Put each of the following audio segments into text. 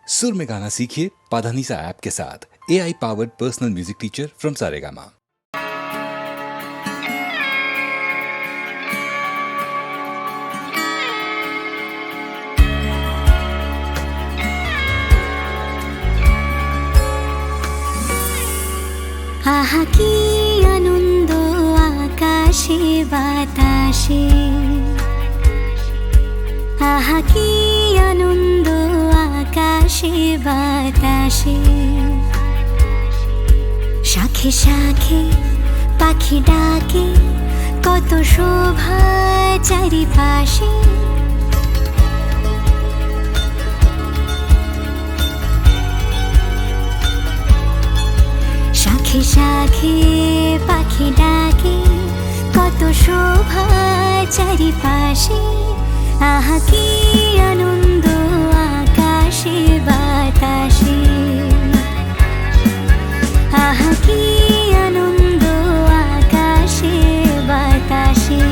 सुर में गाना सीखिए पाधानीसा ऐप के साथ। AI powered personal music teacher from Saregama. আহা কি আনন্দ আকাশে বাতাসে, আহা কি আনন্দ আকাশে বাতাসে। শাখে শাখে পাখি ডাকে, কত শোভা চারিপাশে। শাখে শাখে পাখি ডাকে, কত শোভা চারিপাশে। আহা কি আনন্দ আকাশে বাতাসে, আহা কি আনন্দ আকাশে বাতাসে।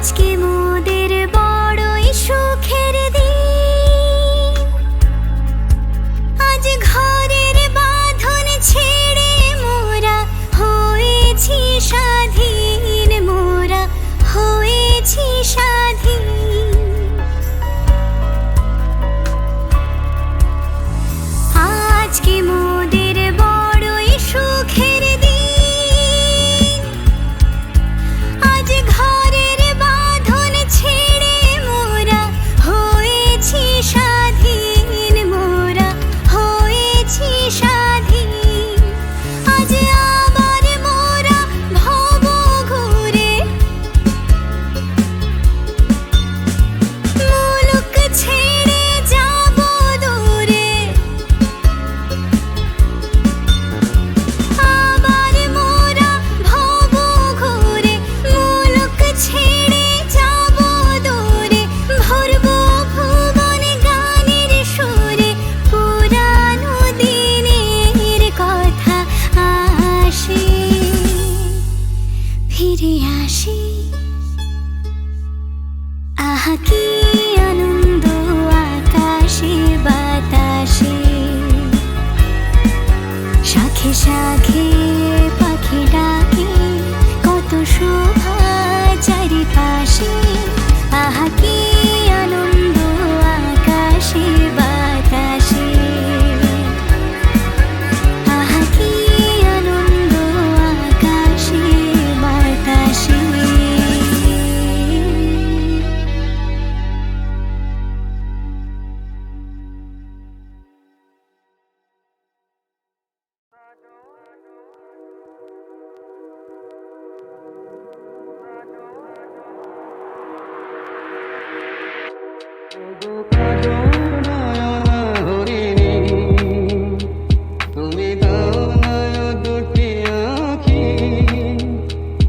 আজকে মোদের বড়ই সুখের দিন, আজ ঘরের বাঁধন ছেড়ে মোরা হয়েছি স্বাধীন, মোরা হয়েছি স্বাধীন। আজকে মোদের বড়ই সুখের দিন, আজ ঘরের বাঁধন ছেড়ে মোরা হয়েছি স্বাধীন, মোরা হয়েছি স্বাধীন। আজ আবার মোরা ভব ঘুরে মুলুক ছেড়ে যাব দূরে। আবার মোরা ভব ঘুরে মুলুক ছেড়ে যাব দূরে। ভরবো ভুবন গানের সুরে, পুরানো দিনের কথা আসে ফিরে আসে। আহা কি আনন্দ আকাশে বাতাসে। শাখে শাখে পাখি ডাকে, কত শোভা চারিপাশে। আহা কি আনন্দ আকাশে বাতাসে, আহা কি আনন্দ আকাশে বাতাসে। তুমি দাও না দুটি আঁখি,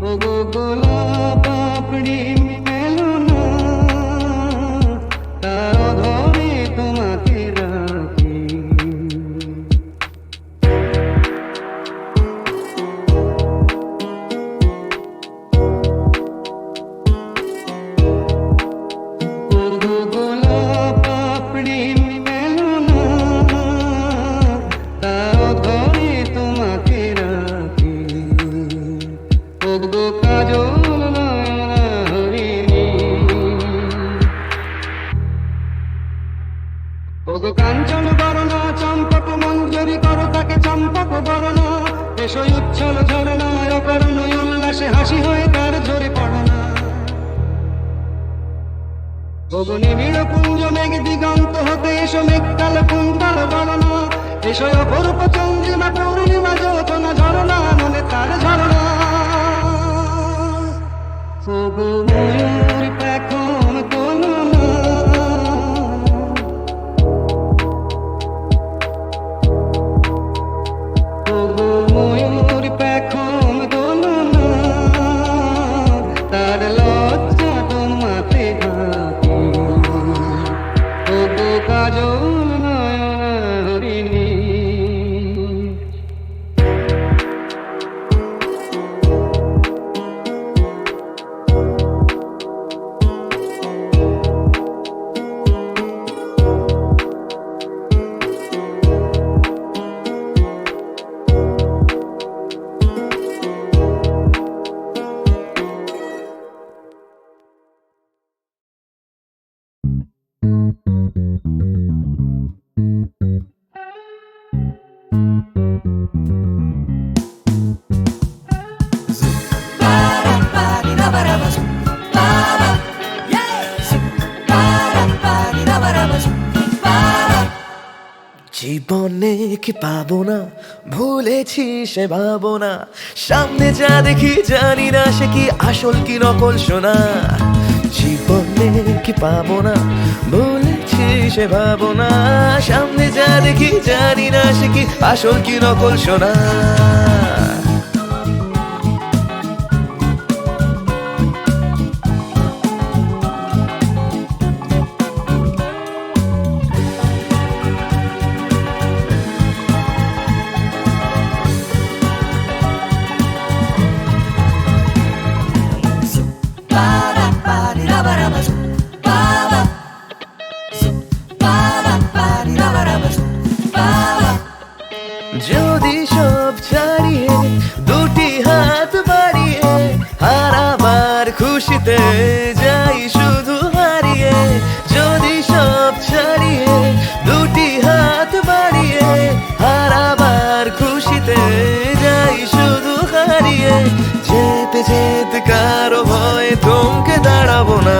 ওগো গোলাপ পাপড়ি মেলো না, তার ধরে তোমাকে রাখি। ওগো গোলাপ পাপড়ি মেলো না, তার ধরে তোমাকে রাখি। ওগো কাজল নয়না হরিণী, ওগো কাঞ্চন বরণা চম্পক মঞ্জরি করো তাকে চম্পক বরণা। এসো উচ্ছল ঝরনা অকরণ উল্লাসে হাসি হয়ে তার ঝরে পড়না। ওগো নিবিড় পুঞ্জ মেঘ দিগন্ত হতে এসো মেঘকাল কুন্তল বরণা। এসো অপরূপ চন্দ্রিমা পূর্ণিমা যোচনা ঝরনা মনে তার ঝরনা। ওগো ময়ূর পেখম তোলো না, ওগো ময়ূর পেখম তোলো না, তার লজ্জা তোমাতে ঘাটি। কাজল নয়ন হরিণী। জীবনে কি পাবো না, ভুলেছি সে ভাবনা, সামনে যা দেখি জানি না সে কি আসল কি নকল সোনা। জীবনে কি পাবো না, ভুলেছি সে ভাবনা, সামনে যা দেখি জানি না সে কি আসল কি নকল সোনা। যদি সব ছাড়িয়ে দুটি হাত বাড়িয়ে হারাবার খুশিতে যাই শুধু হারিয়ে, যদি সব ছাড়িয়ে দুটি হাত বাড়িয়ে হারাবার খুশিতে যাই শুধু হারিয়ে, যেতে যেতে কারো ভয় থমকে দাঁড়াবো না,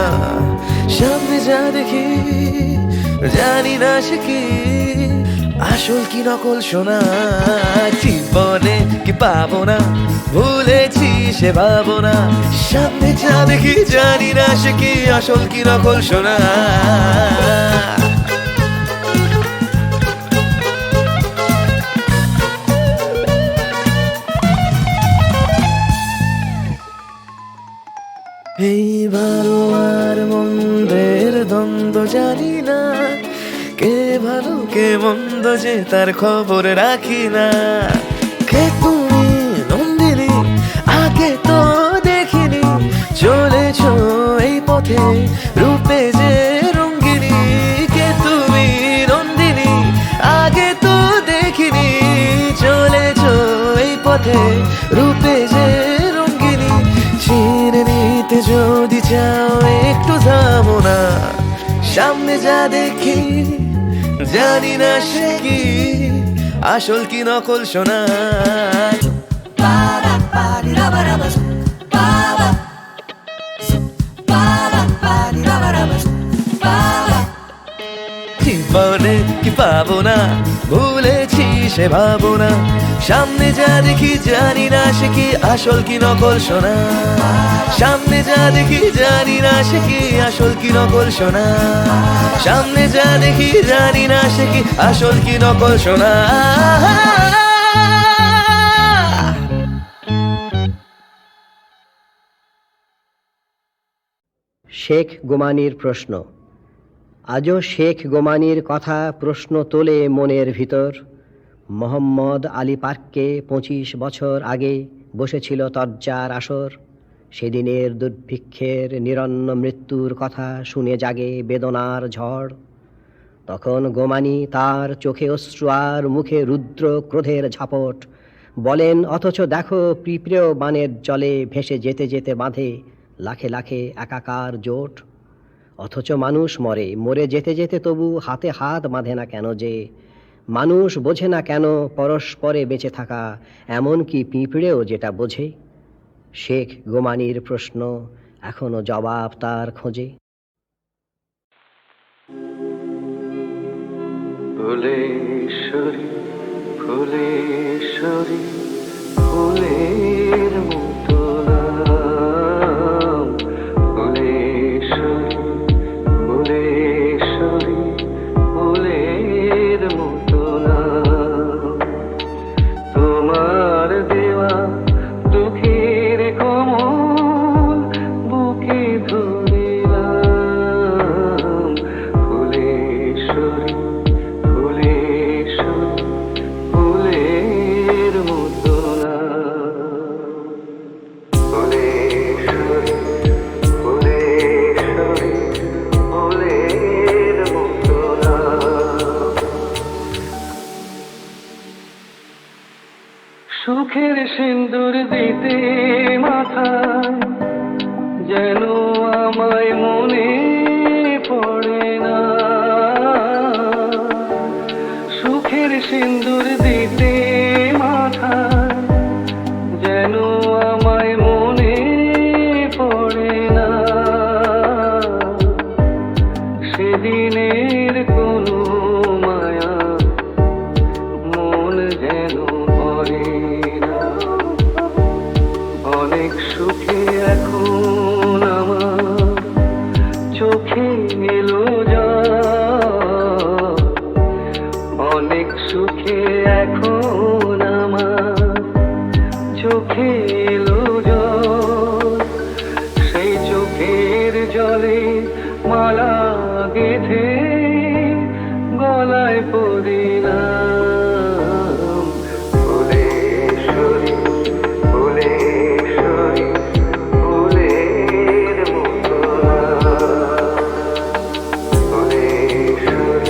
সামনে যা দেখি জানি না সে কি আসল কি নকল সোনা। জীবনে কি পাবো না, ভুলেছি সে ভাবনা, সামনে যা দেখি জানি না সে কি আসল কি নকল সোনা। এইবারও আর মন্দের দ্বন্দ্ব জানি না, কে ভালো কে মন্দ যে তার খবর রাখি না। কে তুমি নন্দিনী আগে তো দেখিনি, চলেছ এই পথে রূপে যে রঙ্গিনী। কে তুমি নন্দিনী আগে তো দেখিনি, চলেছ এই পথে রূপে যে রঙ্গিনী। চিনে নিতে যদি চাও একটু থামো না, সামনে যা দেখি জানি না সে কি আসল কি নকল সোনা। জীবনে কি পাবো না, ভুলেছি সে ভাবনা, সামনে যা দেখি জানি না সে কি আসল কি নকল সোনা। সামনে যা দেখি জানি না সে কি আসল কি নকল সোনা। সামনে যা দেখি জানি না সে কি আসল কি নকল সোনা। শেখ গোমানির প্রশ্ন। আজও শেখ গোমানির কথা প্রশ্ন তোলে মনের ভিতর। মোহাম্মদ আলী পার্কে 25 বছর আগে বসেছিল তরজার আসর। সেদিনের দুর্ভিক্ষের নিরন্ন মৃত্যুর কথা শুনে জাগে বেদনার ঝড়। তখন গোমানি তার চোখে অশ্রু আর মুখে রুদ্র ক্রোধের ঝাপট। বলেন, অথচ দেখো পিঁপড়েও বানের জলে ভেসে যেতে যেতে বাঁধে লাখে লাখে একাকার জোট। অথচ মানুষ মরে, মরে যেতে যেতে তবু হাতে হাত বাঁধে না কেন যে? মানুষ বোঝে না কেন পরস্পরে বেঁচে থাকা, এমন কি পিঁপড়েও যেটা বোঝে? শেখ গোমানির প্রশ্ন এখনো জবাব তার খোঁজে। ফুলেশ্বরী ফুলেশ্বরী ফুলের মতো নাম, ফুলেশ্বরী ফুলেশ্বরী ফুলের মতো নাম। তোমার দেওয়া দুঃখের কোমল বুকে ধরিলাম, ফুলেশ্বরী সুখের সিন্দুর দিতে মাথায় যেন আমায় মনে পড়ে না, সুখের সিন্দুর দিতে মাথায় যেন আমায় মনে পড়ে না, সেদিনের কোনো মায়া মন যেন পড়ে না। অনেক সুখে এখন আমার চোখে এলো জল, অনেক সুখে এখন আমার চোখে এলো জল, সেই চোখের জলে মালা গেঁথে গলায় পরিলাম। ফুলেশ্বরী ফুলেশ্বরী ফুলের মতো না, ফুলেশ্বরী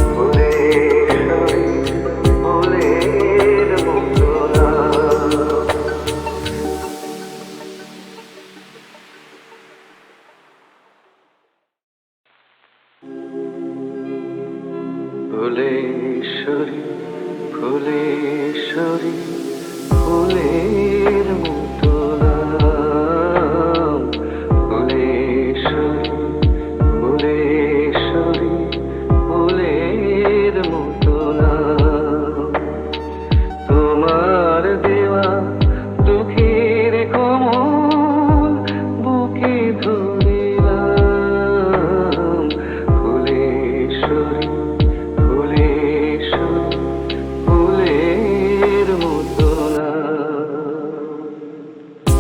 ফুলেশ্বরী ফুলের মতো না। ফুলেশ্বরী ফুলেশ্বরী ফুলের মতো নাম, ফুলেশ্বরী ফুলেশ্বরী ফুলের মতো নাম। তোমার দেওয়া দুঃখের কমল বুকে ধরিলাম, ফুলেশ্বরী ফুলেশ্বরী ফুলের মতো না,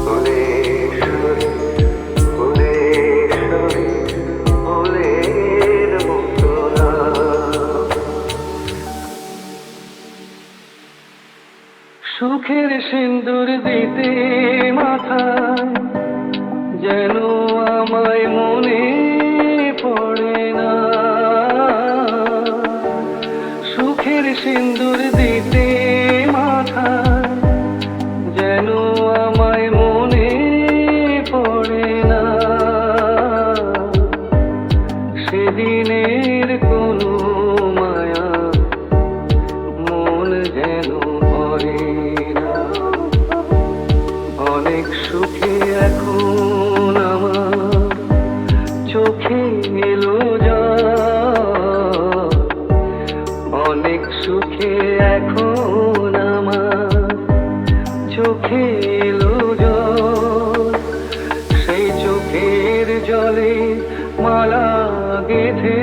ফুলেশ্বরী ফুলেশ্বরী ফুলের মতো না। সুখের সিন্দুর দিতে মাথায় যেন আমায় মনে পড়ে না, সুখের সিন্দুর দিতে মাথায় যেন আমায় মনে পড়ে না, সেদিনের কোনো মায়া মন যেন পড়ে না। অনেক সুখে এখন আমার চোখে এলো জল, অনেক সুখে এখন আমার চোখে এলো জল, সেই চোখের জলে মালা গেঁথে